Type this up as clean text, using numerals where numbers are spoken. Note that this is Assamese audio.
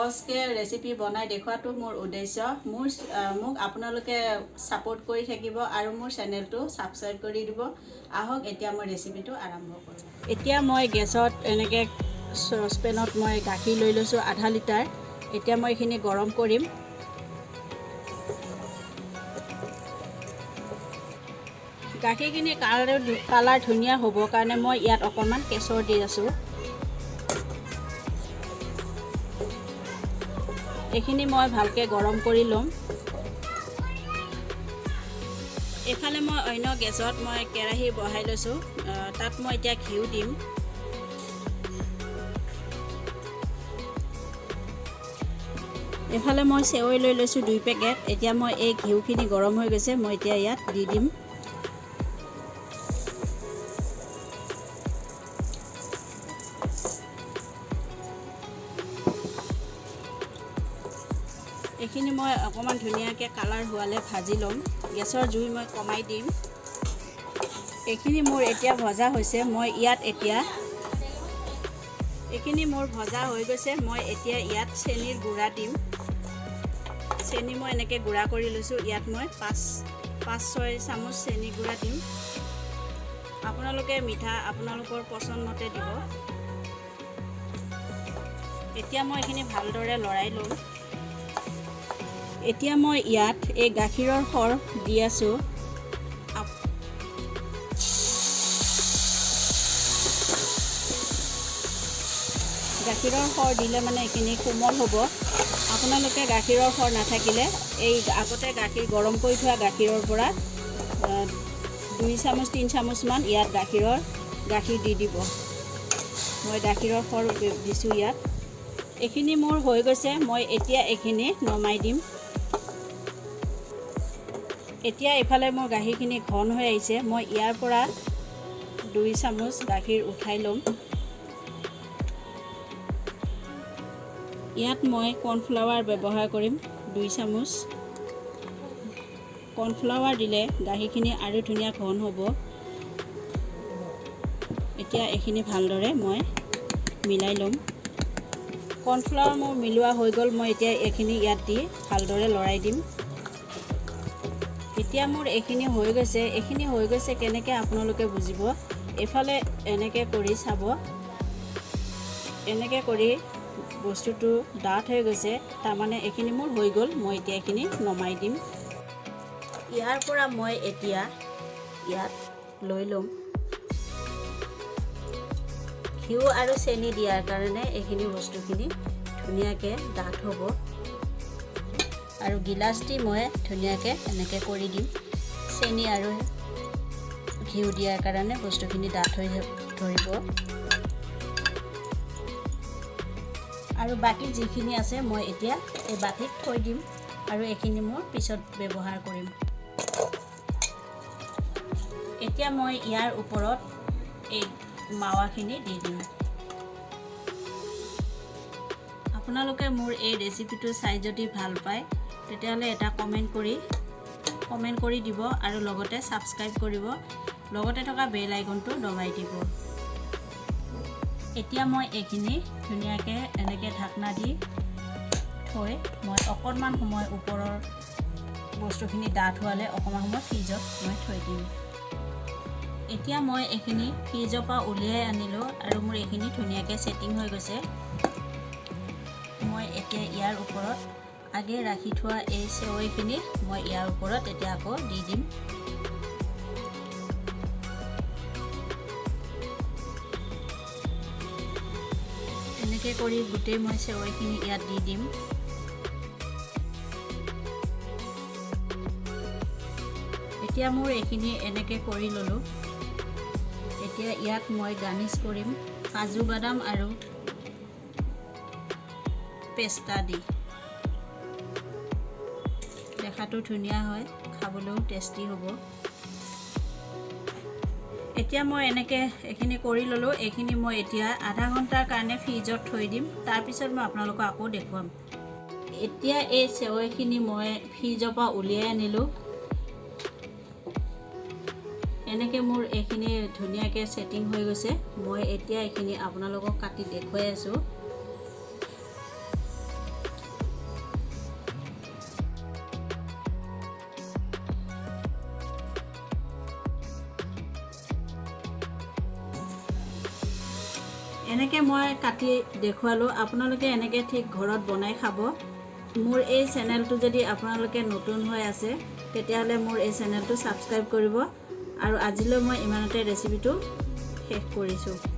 সহজকে ৰেচিপি বনাই দেখুৱাটো মোৰ উদ্দেশ্য মোক আপোনালোকে সাপোৰ্ট কৰি থাকিব আৰু মোৰ চেনেলটো সাবস্ক্ৰাইব কৰি দিব আহক এতিয়া মই ৰেচিপিটো আৰম্ভ কৰোঁ এতিয়া মই গেছত এনেকে সসপেনত মই গাখীৰ লৈ লৈছো আধা লিটাৰ এতিয়া মই এখিনি গৰম কৰিম গাখীৰখিনি কালাৰ ধুনিয়া হ'ব কাৰণে মই ইয়াত অকমান কেশৰ দি আছো এখিনি মই ভালকে গৰম কৰি লম এফালে মই অন্য গেছত মই কেৰাহী বহাই লৈছো তাত মই এতিয়া ঘিউ দিম এফালে মই সেৱৈ লৈ লৈছো 2 পেকেট এতিয়া মই এই ঘিউখিনি গৰম হৈ গৈছে মই এতিয়া ইয়াত দি দিম এখিনি মই অকমান ধুনিয়াকে কালাৰ হোৱালে ভাজি লম গেছৰ জুই মই কমাই দিম এখিনি মোৰ এতিয়া ভজা হৈছে মই ইয়াত এতিয়া এখিনি মোৰ ভজা হৈ গৈছে মই এতিয়া ইয়াত চেনিৰ গুড়া দিম চেনি মই এনেকে গুড়া কৰি লৈছো ইয়াত মই 5-6 চামুচ চেনি গুড়া দিম আপোনালোকে মিঠা আপোনালোকৰ পছন্দ মতে দিব এতিয়া মই এখিনি ভালদৰে লৰাই লম এতিয়া মই ইয়াত এই গাখীৰৰ সৰ দি আছো গাখীৰৰ সৰ দিলে মানে এখিনি কোমল হ'ব আপোনালোকে গাখীৰৰ সৰ নাথাকিলে এই আগতে গাখীৰ গৰম কৰি থোৱা গাখীৰৰ পৰা 2 চামুচ 3 চামুচ মান ইয়াত গাখীৰ দি দিব মই গাখীৰৰ সৰ দিছো ইয়াত এখিনি মোৰ হৈ গৈছে মই এতিয়া এখিনি নমাই দিম এতিয়া এফালে মোৰ গাখীৰখিনি ঘন হৈ আহিছে মই ইয়াৰ পৰা 2 চামুচ গাখীৰ উঠাই লম ইয়াত মই কৰ্ণফ্লাৱাৰ ব্যৱহাৰ কৰিম 2 চামুচ কৰ্ণফ্লাৱাৰ দিলে গাখীৰখিনি আৰু ধুনিয়া ঘন হ'ব এতিয়া এখিনি ভালদৰে মই মিলাই লম কৰ্ণফ্লাৱাৰ মোৰ মিলোৱা হৈ গল মই এতিয়া এখিনি ইয়াত দি ভালদৰে লৰাই দিম এতিয়া মোৰ এখিনি হৈ গৈছে কেনেকৈ আপোনালোকে বুজিব এফালে এনেকৈ কৰি চাব এনেকৈ কৰি বস্তুটো ডাঠ হৈ গৈছে তাৰ মানে এখিনি মোৰ হৈ গল মই এতিয়া এখিনি নমাই দিম ইয়াৰ পৰা মই এতিয়া ইয়াত লৈ লম ঘিউ আৰু চেনি দিয়াৰ কাৰণে এখিনি বস্তুখিনি ধুনিয়াকে ডাঠ হ'ব আৰু গিলাস দি মই ধুনিয়াকে এনেকে কৰি দিম চেনি আৰু ঘিউ দিয়াৰ কাৰণে বস্তুখিনি ডাঠ হৈ ধৰিব আৰু বাকি যিখিনি আছে মই এতিয়া এই বাটিত থৈ দিম আৰু এখিনি মই পিছত ব্যৱহাৰ কৰিম এতিয়া মই ইয়াৰ ওপৰত এই মাৱাখিনি দি দিম আপোনালোকে মোৰ এই ৰেচিপিটো চাই যদি ভাল পায় তেতিয়াহলে এটা কমেন্ট কৰি দিব আৰু লগতে সাবস্ক্ৰাইব কৰিব লগতে থকা বেল আইকনটো দবাই দিব এতিয়া মই এখিনি ধুনিয়াকে এনেকে ঢাকনা দি থৈ মই অকণমান সময় ওপৰৰ বস্তুখিনি ডাঠ হোৱালে অকণমান সময় ফ্ৰিজত মই থৈ দিম এতিয়া মই এখিনি ফ্ৰিজৰ পৰা উলিয়াই আনিলো আৰু মোৰ এখিনি ধুনিয়াকে সেটিং হৈ গৈছে মই এতিয়া ইয়াৰ ওপৰত আগে ৰাখি থোৱা এই সেৱৈখিনি মই ইয়াৰ ওপৰত এতিয়া আকৌ দি দিম এনেকৈ কৰি গোটেই মই সেৱৈখিনি ইয়াত দি দিম এতিয়া মোৰ এখিনি এনেকৈ কৰি ললো এতিয়া ইয়াত মই গাৰ্নিশ কৰিম কাজু বাদাম আৰু পেস্তা দি দেখাটো ধুনিয়া হয় খাবলৈও টেস্টি হ'ব এতিয়া মই এনেকে এখিনি কৰি ললো এখিনি মই এতিয়া আধা ঘণ্টাৰ কাৰণে ফ্ৰিজত থৈ দিম তাৰ পিছত মই আপোনালোকক আকৌ দেখুৱাম এতিয়া এই সেৱৈখিনি মই ফ্ৰিজৰ পৰা উলিয়াই আনিলো এনেকে মোৰ এখিনি ধুনিয়াকে সেটিং হৈ গৈছে মই এতিয়া এখিনি আপোনালোকক কাটি দেখুৱাই আছো এনেকৈ মই কাটি দেখুৱালোঁ আপোনালোকে এনেকৈ ঠিক ঘৰত বনাই খাব মোৰ এই চেনেলটো যদি আপোনালোকে নতুন হৈ আছে তেতিয়াহ'লে মোৰ এই চেনেলটো ছাবস্ক্ৰাইব কৰিব আৰু আজিলৈ মই ইমানতে ৰেচিপিটো শেষ কৰিছোঁ